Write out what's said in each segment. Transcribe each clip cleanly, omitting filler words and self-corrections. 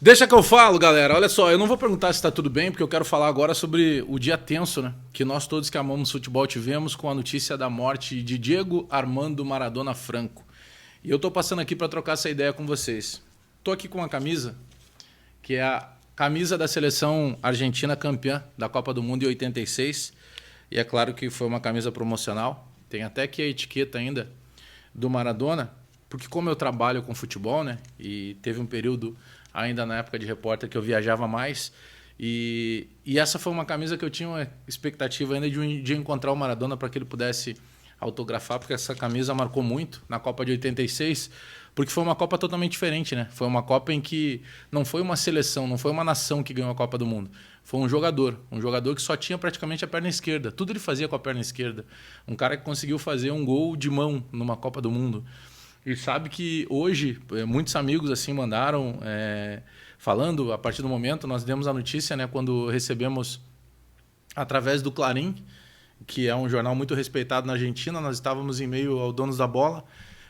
Deixa que eu falo, galera. Olha só, eu não vou perguntar se está tudo bem, porque eu quero falar agora sobre o dia tenso, né? Que nós todos que amamos futebol tivemos com a notícia da morte de Diego Armando Maradona Franco. E eu tô passando aqui para trocar essa ideia com vocês. Tô aqui com uma camisa, que é a camisa da seleção argentina campeã da Copa do Mundo em 86. E é claro que foi uma camisa promocional. Tem até aqui a etiqueta ainda do Maradona, porque como eu trabalho com futebol, né? E teve um período ainda na época de repórter que eu viajava mais, e essa foi uma camisa que eu tinha uma expectativa ainda de um dia encontrar o Maradona para que ele pudesse autografar, porque essa camisa marcou muito na Copa de 86, porque foi uma Copa totalmente diferente, né? Foi uma Copa em que não foi uma seleção, não foi uma nação que ganhou a Copa do Mundo. Foi um jogador que só tinha praticamente a perna esquerda. Tudo ele fazia com a perna esquerda. Um cara que conseguiu fazer um gol de mão numa Copa do Mundo. E sabe que hoje muitos amigos assim mandaram falando, a partir do momento, nós demos a notícia, né, quando recebemos através do Clarim, que é um jornal muito respeitado na Argentina, nós estávamos em meio ao Donos da Bola,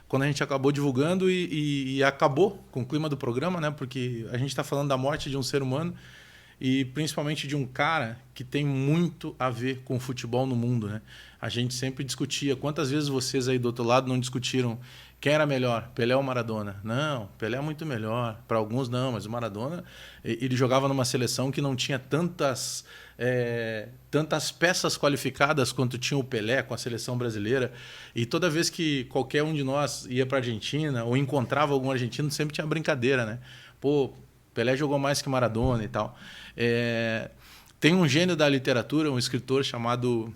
quando a gente acabou divulgando e acabou com o clima do programa, né, porque a gente está falando da morte de um ser humano e principalmente de um cara que tem muito a ver com o futebol no mundo, né? A gente sempre discutia, quantas vezes vocês aí do outro lado não discutiram quem era melhor, Pelé ou Maradona? Não, Pelé é muito melhor. Para alguns não, mas o Maradona, ele jogava numa seleção que não tinha tantas peças qualificadas quanto tinha o Pelé com a seleção brasileira. E toda vez que qualquer um de nós ia para a Argentina ou encontrava algum argentino, sempre tinha brincadeira, né? Pô, Pelé jogou mais que Maradona e tal. Tem um gênio da literatura, um escritor chamado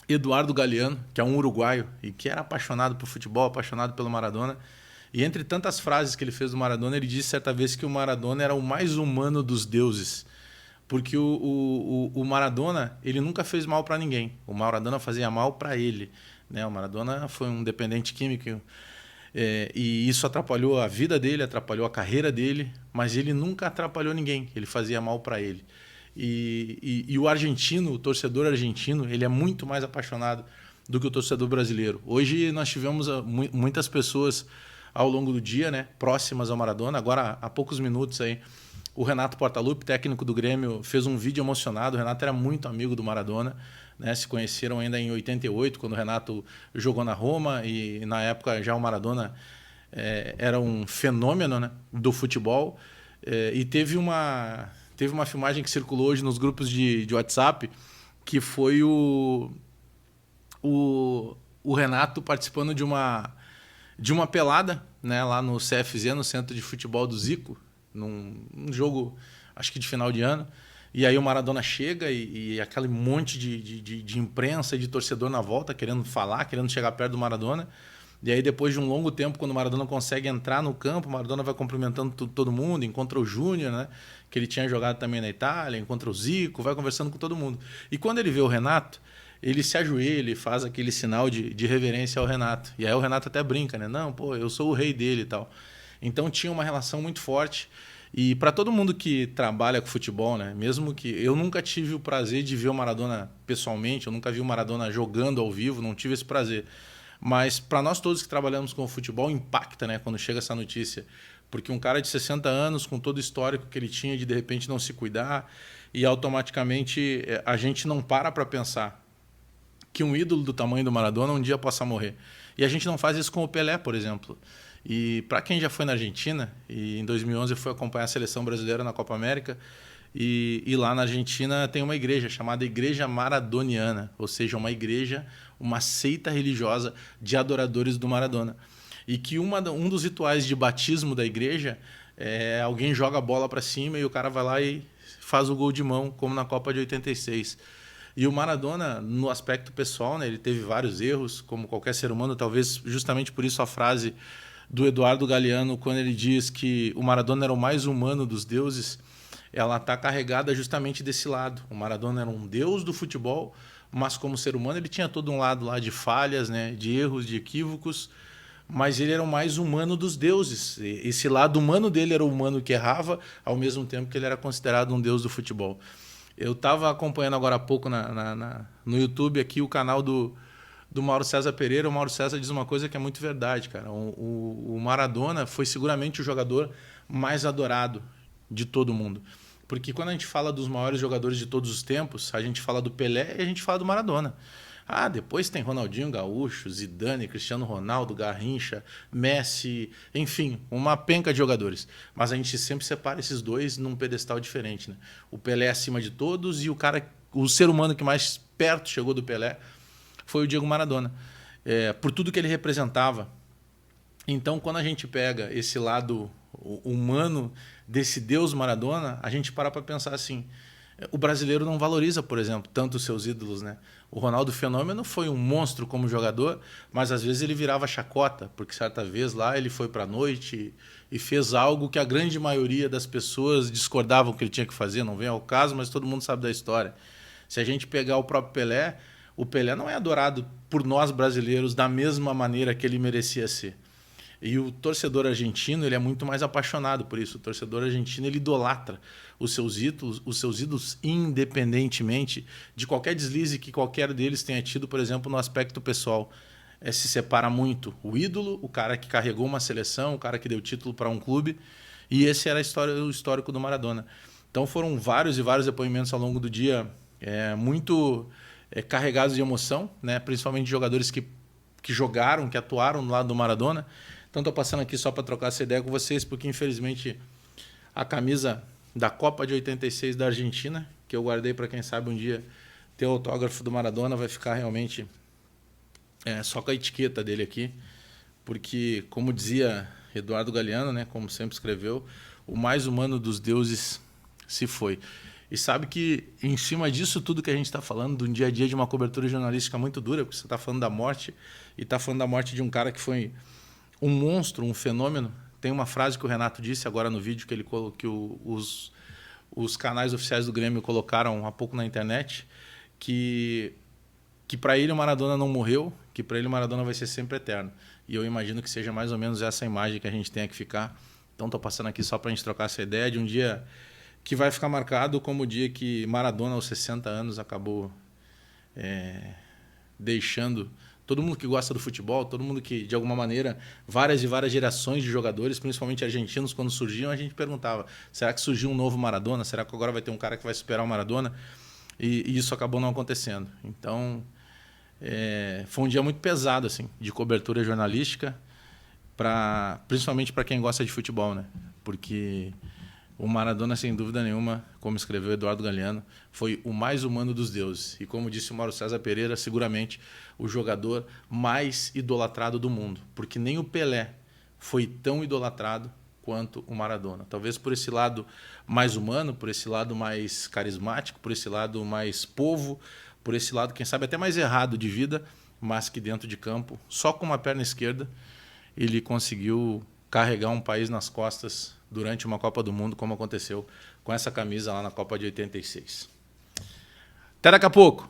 Eduardo Galeano, que é um uruguaio e que era apaixonado por futebol, apaixonado pelo Maradona. E entre tantas frases que ele fez do Maradona, ele disse certa vez que o Maradona era o mais humano dos deuses. Porque o Maradona, ele nunca fez mal para ninguém. O Maradona fazia mal para ele, né? O Maradona foi um dependente químico e isso atrapalhou a vida dele, atrapalhou a carreira dele, mas ele nunca atrapalhou ninguém. Ele fazia mal para ele. E o argentino, o torcedor argentino, ele é muito mais apaixonado do que o torcedor brasileiro. Hoje nós tivemos muitas pessoas ao longo do dia, né, próximas ao Maradona. Agora, há poucos minutos aí, o Renato Portaluppi, técnico do Grêmio, fez um vídeo emocionado. O Renato era muito amigo do Maradona, né? Se conheceram ainda em 88, quando o Renato jogou na Roma, e na época já o Maradona era um fenômeno, né, do futebol. E teve uma filmagem que circulou hoje nos grupos de WhatsApp, que foi o Renato participando de uma pelada, né, lá no CFZ, no Centro de Futebol do Zico, num jogo, acho que de final de ano. E aí o Maradona chega e aquele monte de imprensa e de torcedor na volta, querendo falar, querendo chegar perto do Maradona. E aí, depois de um longo tempo, quando o Maradona consegue entrar no campo, o Maradona vai cumprimentando todo mundo, encontra o Júnior, né, que ele tinha jogado também na Itália, encontra o Zico, vai conversando com todo mundo. E quando ele vê o Renato, ele se ajoelha e faz aquele sinal de reverência ao Renato. E aí o Renato até brinca, né? Não, pô, eu sou o rei dele e tal. Então tinha uma relação muito forte. E para todo mundo que trabalha com futebol, né, mesmo que eu nunca tive o prazer de ver o Maradona pessoalmente, eu nunca vi o Maradona jogando ao vivo, não tive esse prazer. Mas para nós todos que trabalhamos com o futebol, impacta, né, quando chega essa notícia. Porque um cara de 60 anos, com todo o histórico que ele tinha de repente não se cuidar, e automaticamente a gente não para pensar que um ídolo do tamanho do Maradona um dia possa morrer. E a gente não faz isso com o Pelé, por exemplo. E para quem já foi na Argentina, e em 2011 foi acompanhar a seleção brasileira na Copa América, e lá na Argentina tem uma igreja chamada Igreja Maradoniana, ou seja, uma igreja, uma seita religiosa de adoradores do Maradona. E que um dos rituais de batismo da igreja é alguém joga a bola para cima e o cara vai lá e faz o gol de mão, como na Copa de 86. E o Maradona, no aspecto pessoal, né, ele teve vários erros, como qualquer ser humano, talvez justamente por isso a frase do Eduardo Galeano, quando ele diz que o Maradona era o mais humano dos deuses, ela está carregada justamente desse lado. O Maradona era um deus do futebol, mas como ser humano ele tinha todo um lado lá de falhas, né, de erros, de equívocos, mas ele era o mais humano dos deuses. Esse lado humano dele era o humano que errava, ao mesmo tempo que ele era considerado um deus do futebol. Eu estava acompanhando agora há pouco no YouTube aqui o canal do Mauro César Pereira. O Mauro César diz uma coisa que é muito verdade, cara. O Maradona foi seguramente o jogador mais adorado de todo mundo. Porque quando a gente fala dos maiores jogadores de todos os tempos, a gente fala do Pelé e a gente fala do Maradona. Ah, depois tem Ronaldinho Gaúcho, Zidane, Cristiano Ronaldo, Garrincha, Messi, enfim, uma penca de jogadores. Mas a gente sempre separa esses dois num pedestal diferente, né? O Pelé acima de todos e o ser humano que mais perto chegou do Pelé foi o Diego Maradona. Por tudo que ele representava. Então, quando a gente pega esse lado humano desse Deus Maradona, a gente para pensar assim, o brasileiro não valoriza, por exemplo, tanto os seus ídolos, né? O Ronaldo Fenômeno foi um monstro como jogador, mas às vezes ele virava chacota, porque certa vez lá ele foi para a noite e fez algo que a grande maioria das pessoas discordavam que ele tinha que fazer, não vem ao caso, mas todo mundo sabe da história. Se a gente pegar o próprio Pelé, o Pelé não é adorado por nós brasileiros da mesma maneira que ele merecia ser. E o torcedor argentino ele é muito mais apaixonado por isso. O torcedor argentino ele idolatra os seus ídolos independentemente de qualquer deslize que qualquer deles tenha tido, por exemplo, no aspecto pessoal. Se separa muito o ídolo, o cara que carregou uma seleção, o cara que deu título para um clube. E esse era o histórico do Maradona. Então foram vários e vários depoimentos ao longo do dia muito carregados de emoção, né? Principalmente de jogadores que jogaram, que atuaram do lado do Maradona. Então estou passando aqui só para trocar essa ideia com vocês, porque infelizmente a camisa da Copa de 86 da Argentina, que eu guardei para quem sabe um dia ter o autógrafo do Maradona, vai ficar realmente só com a etiqueta dele aqui, porque como dizia Eduardo Galeano, né, como sempre escreveu, o mais humano dos deuses se foi. E sabe que em cima disso tudo que a gente está falando, do dia a dia de uma cobertura jornalística muito dura, porque você está falando da morte, e está falando da morte de um cara que foi um monstro, um fenômeno. Tem uma frase que o Renato disse agora no vídeo que os canais oficiais do Grêmio colocaram há pouco na internet, que para ele o Maradona não morreu, que para ele o Maradona vai ser sempre eterno. E eu imagino que seja mais ou menos essa imagem que a gente tem que ficar. Então estou passando aqui só para a gente trocar essa ideia de um dia que vai ficar marcado como o dia que Maradona, aos 60 anos, acabou deixando todo mundo que gosta do futebol, todo mundo que, de alguma maneira, várias e várias gerações de jogadores, principalmente argentinos, quando surgiam, a gente perguntava, será que surgiu um novo Maradona? Será que agora vai ter um cara que vai superar o Maradona? E isso acabou não acontecendo. Então, foi um dia muito pesado assim, de cobertura jornalística, principalmente para quem gosta de futebol, né? Porque o Maradona, sem dúvida nenhuma, como escreveu Eduardo Galeano, foi o mais humano dos deuses. E como disse o Mauro César Pereira, seguramente o jogador mais idolatrado do mundo. Porque nem o Pelé foi tão idolatrado quanto o Maradona. Talvez por esse lado mais humano, por esse lado mais carismático, por esse lado mais povo, por esse lado, quem sabe, até mais errado de vida, mas que dentro de campo, só com uma perna esquerda, ele conseguiu carregar um país nas costas durante uma Copa do Mundo, como aconteceu com essa camisa lá na Copa de 86. Até daqui a pouco!